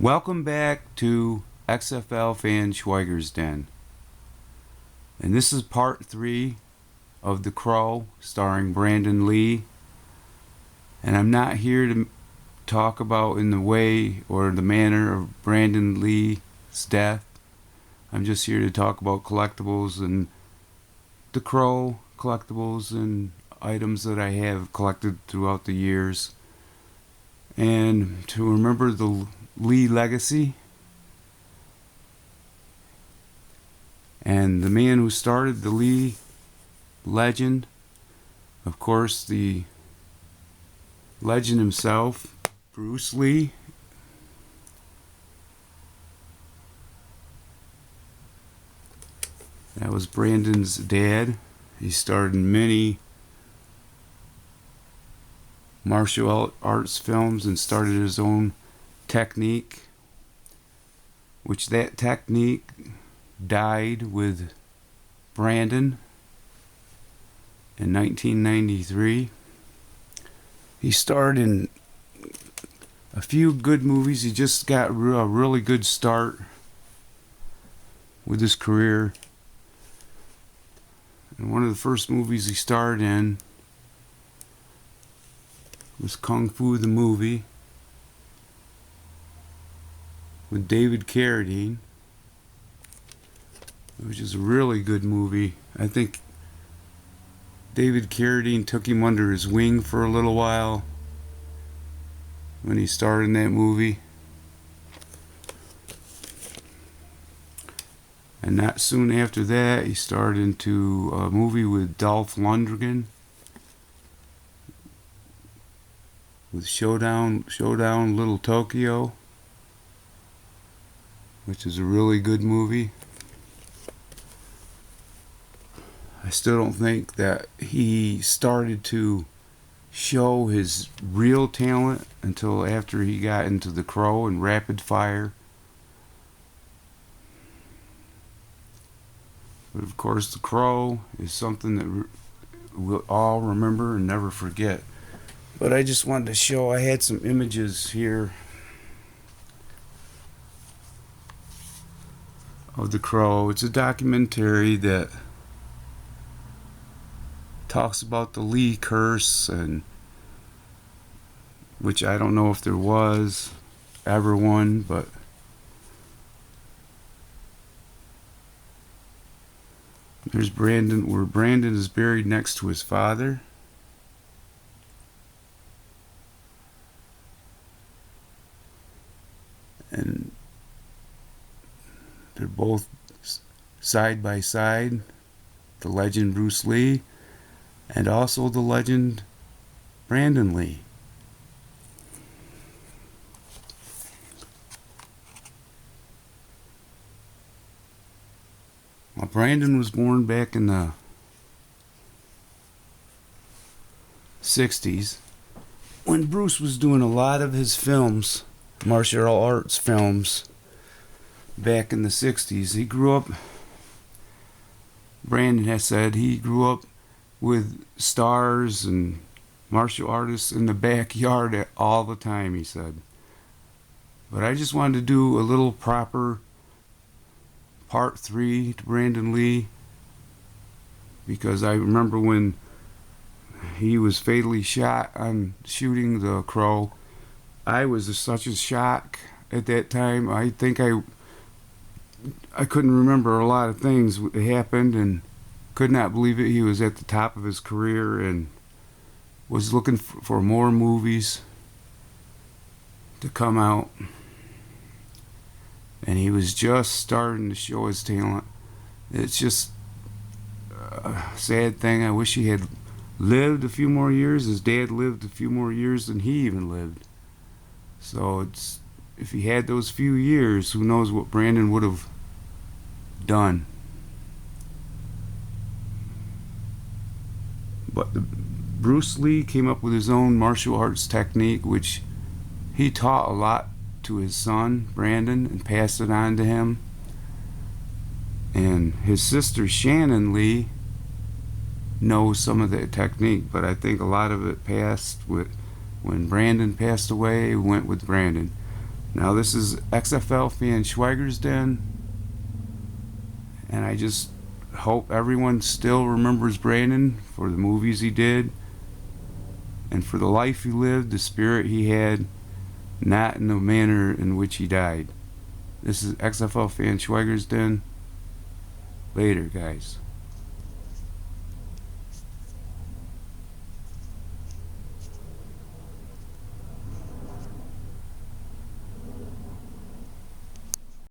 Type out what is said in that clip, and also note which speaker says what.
Speaker 1: Welcome back to XFL Fan Schweiger's Den. And this is part 3 of The Crow, starring Brandon Lee. And I'm not here to talk about in the way or the manner of Brandon Lee's death. I'm just here to talk about collectibles and The Crow collectibles and items that I have collected throughout the years. And to remember the Lee legacy and the man who started the Lee legend, of course, the legend himself, Bruce Lee. That was Brandon's dad. He starred in many martial arts films and started his own technique, which that technique died with Brandon in 1993. He starred in a few good movies. He just got a really good start with his career. And one of the first movies he starred in was Kung Fu the Movie with David Carradine, which is a really good movie. I think David Carradine took him under his wing for a little while when he starred in that movie. And not soon after that, he starred into a movie with Dolph Lundgren with Showdown Little Tokyo, which is a really good movie. I still don't think that he started to show his real talent until after he got into The Crow and Rapid Fire. But of course, The Crow is something that we'll all remember and never forget. But I just wanted to show, I had some images here of The Crow. It's a documentary that talks about the Lee curse, and which I don't know if there was ever one, but there's Brandon, where Brandon is buried next to his father. And they're both side by side, the legend Bruce Lee and also the legend Brandon Lee. Well, Brandon was born back in the 60s when Bruce was doing a lot of his films, martial arts films, back in the 60s. He grew up, Brandon has said, he grew up with stars and martial artists in the backyard all the time, he said. But I just wanted to do a little proper part 3 to Brandon Lee, because I remember when he was fatally shot on shooting The Crow. I was such a shock at that time. I think I couldn't remember a lot of things that happened and could not believe it. He was at the top of his career and was looking for more movies to come out. And he was just starting to show his talent. It's just a sad thing. I wish he had lived a few more years. His dad lived a few more years than he even lived. So it's, if he had those few years, who knows what Brandon would have done. But Bruce Lee came up with his own martial arts technique, which he taught a lot to his son Brandon and passed it on to him. And his sister Shannon Lee knows some of that technique, but I think a lot of it passed with when Brandon passed away. It went with Brandon. Now this is XFL fan Schweiger's Den, and I just hope everyone still remembers Brandon for the movies he did and for the life he lived, the spirit he had, not in the manner in which he died. This is XFL fan Schweiger's Den. Later, guys.